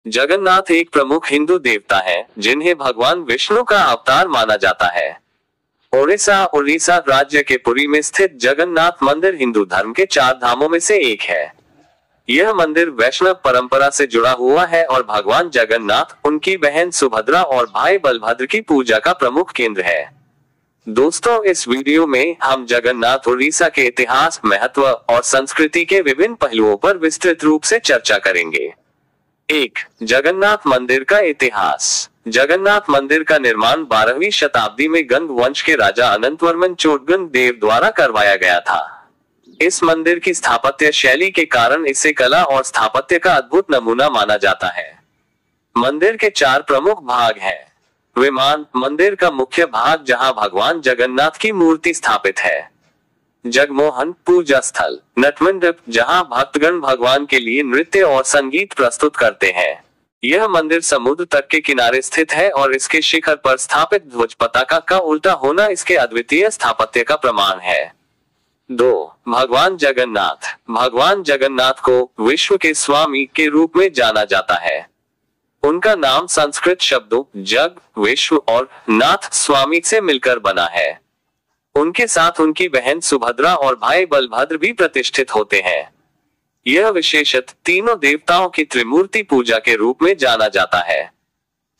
जगन्नाथ एक प्रमुख हिंदू देवता हैं, जिन्हें भगवान विष्णु का अवतार माना जाता है। उड़ीसा राज्य के पुरी में स्थित जगन्नाथ मंदिर हिंदू धर्म के 4 धामों में से एक है। यह मंदिर वैष्णव परंपरा से जुड़ा हुआ है और भगवान जगन्नाथ, उनकी बहन सुभद्रा और भाई बलभद्र की पूजा का प्रमुख केंद्र है। दोस्तों, इस वीडियो में हम जगन्नाथ उड़ीसा के इतिहास, महत्व और संस्कृति के विभिन्न पहलुओं पर विस्तृत रूप से चर्चा करेंगे। 1. जगन्नाथ मंदिर का इतिहास। जगन्नाथ मंदिर का निर्माण 12वीं शताब्दी में गंग वंश के राजा अनंतवर्मन चोडगंग देव द्वारा करवाया गया था। इस मंदिर की स्थापत्य शैली के कारण इसे कला और स्थापत्य का अद्भुत नमूना माना जाता है। मंदिर के 4 प्रमुख भाग हैं। विमान, मंदिर का मुख्य भाग जहां भगवान जगन्नाथ की मूर्ति स्थापित है। जगमोहन, पूजा स्थल। नटमंडप, जहां भक्तगण भगवान के लिए नृत्य और संगीत प्रस्तुत करते हैं। यह मंदिर समुद्र तट के किनारे स्थित है और इसके शिखर पर स्थापित ध्वज पताका का उल्टा होना इसके अद्वितीय स्थापत्य का प्रमाण है। 2. भगवान जगन्नाथ। भगवान जगन्नाथ को विश्व के स्वामी के रूप में जाना जाता है। उनका नाम संस्कृत शब्दों जग, विश्व और नाथ, स्वामी से मिलकर बना है। उनके साथ उनकी बहन सुभद्रा और भाई बलभद्र भी प्रतिष्ठित होते हैं। यह विशेषत तीनों देवताओं की त्रिमूर्ति पूजा के रूप में जाना जाता है।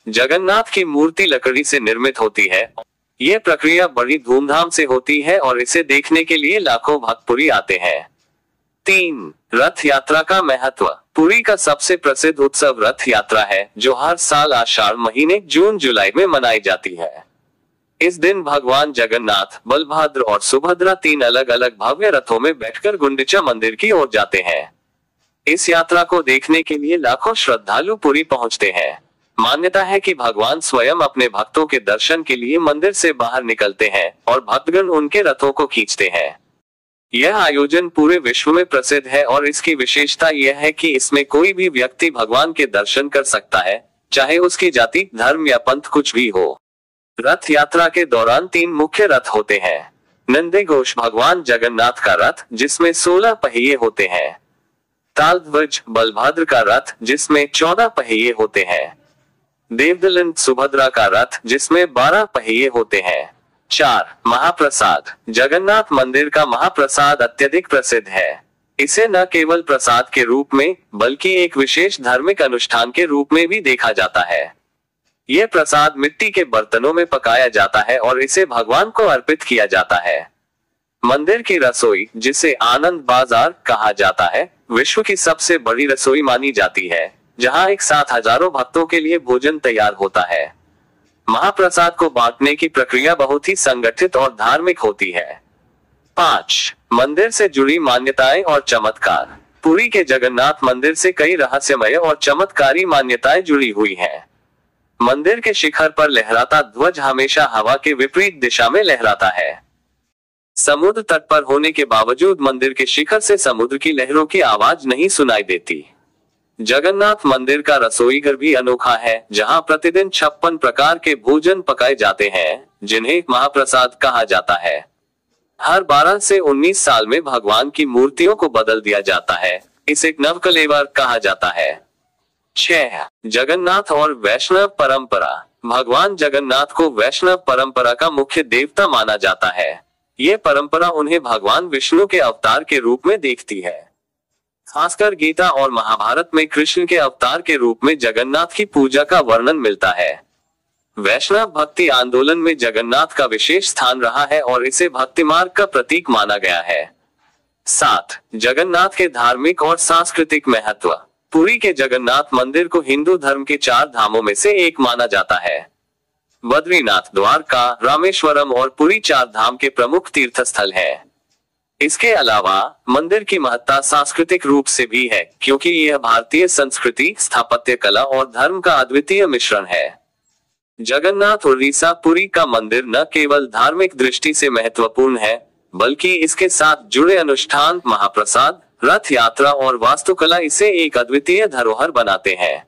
जगन्नाथ की मूर्ति लकड़ी से निर्मित होती है। यह प्रक्रिया बड़ी धूमधाम से होती है और इसे देखने के लिए लाखों भक्त पुरी आते हैं। 3. रथ यात्रा का महत्व। पुरी का सबसे प्रसिद्ध उत्सव रथ यात्रा है, जो हर साल आषाढ़ महीने जून-जुलाई में मनाई जाती है। इस दिन भगवान जगन्नाथ, बलभद्र और सुभद्रा 3 अलग अलग भव्य रथों में बैठकर गुंडिचा मंदिर की ओर जाते हैं। इस यात्रा को देखने के लिए लाखों श्रद्धालु पुरी पहुंचते हैं। मान्यता है कि भगवान स्वयं अपने भक्तों के दर्शन के लिए मंदिर से बाहर निकलते हैं और भक्तगण उनके रथों को खींचते हैं। यह आयोजन पूरे विश्व में प्रसिद्ध है और इसकी विशेषता यह है कि इसमें कोई भी व्यक्ति भगवान के दर्शन कर सकता है, चाहे उसकी जाति, धर्म या पंथ कुछ भी हो। रथ यात्रा के दौरान 3 मुख्य रथ होते हैं। नंदीघोष, भगवान जगन्नाथ का रथ, जिसमें 16 पहिए होते हैं। तालध्वज, बलभद्र का रथ, जिसमें 14 पहिए होते हैं। देवदलन, सुभद्रा का रथ, जिसमें 12 पहिए होते हैं। 4. महाप्रसाद। जगन्नाथ मंदिर का महाप्रसाद अत्यधिक प्रसिद्ध है। इसे न केवल प्रसाद के रूप में, बल्कि एक विशेष धार्मिक अनुष्ठान के रूप में भी देखा जाता है। यह प्रसाद मिट्टी के बर्तनों में पकाया जाता है और इसे भगवान को अर्पित किया जाता है। मंदिर की रसोई, जिसे आनंद बाजार कहा जाता है, विश्व की सबसे बड़ी रसोई मानी जाती है, जहां एक साथ हजारों भक्तों के लिए भोजन तैयार होता है। महाप्रसाद को बांटने की प्रक्रिया बहुत ही संगठित और धार्मिक होती है। 5. मंदिर से जुड़ी मान्यताएं और चमत्कार। पुरी के जगन्नाथ मंदिर से कई रहस्यमय और चमत्कारी मान्यताएं जुड़ी हुई हैं। मंदिर के शिखर पर लहराता ध्वज हमेशा हवा के विपरीत दिशा में लहराता है। समुद्र तट पर होने के बावजूद मंदिर के शिखर से समुद्र की लहरों की आवाज नहीं सुनाई देती। जगन्नाथ मंदिर का रसोईघर भी अनोखा है, जहां प्रतिदिन 56 प्रकार के भोजन पकाए जाते हैं, जिन्हें महाप्रसाद कहा जाता है। हर 12 से 19 साल में भगवान की मूर्तियों को बदल दिया जाता है। इसे नवकलेवर कहा जाता है। 6. जगन्नाथ और वैष्णव परंपरा। भगवान जगन्नाथ को वैष्णव परंपरा का मुख्य देवता माना जाता है। ये परंपरा उन्हें भगवान विष्णु के अवतार के रूप में देखती है। खासकर गीता और महाभारत में कृष्ण के अवतार के रूप में जगन्नाथ की पूजा का वर्णन मिलता है। वैष्णव भक्ति आंदोलन में जगन्नाथ का विशेष स्थान रहा है और इसे भक्ति मार्ग का प्रतीक माना गया है। 7. जगन्नाथ के धार्मिक और सांस्कृतिक महत्व। पुरी के जगन्नाथ मंदिर को हिंदू धर्म के 4 धामों में से एक माना जाता है। बद्रीनाथ, द्वारका, रामेश्वरम और पुरी 4 धाम के प्रमुख तीर्थ स्थल हैं। इसके अलावा मंदिर की महत्ता सांस्कृतिक रूप से भी है, क्योंकि यह भारतीय संस्कृति, स्थापत्य कला और धर्म का अद्वितीय मिश्रण है। जगन्नाथ उड़ीसा पुरी का मंदिर न केवल धार्मिक दृष्टि से महत्वपूर्ण है, बल्कि इसके साथ जुड़े अनुष्ठान, महाप्रसाद, रथ यात्रा और वास्तुकला इसे एक अद्वितीय धरोहर बनाते हैं।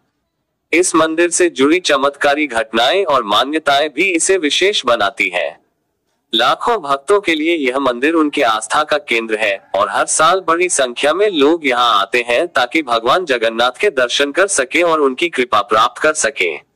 इस मंदिर से जुड़ी चमत्कारी घटनाएं और मान्यताएं भी इसे विशेष बनाती हैं। लाखों भक्तों के लिए यह मंदिर उनकी आस्था का केंद्र है और हर साल बड़ी संख्या में लोग यहाँ आते हैं ताकि भगवान जगन्नाथ के दर्शन कर सके और उनकी कृपा प्राप्त कर सके।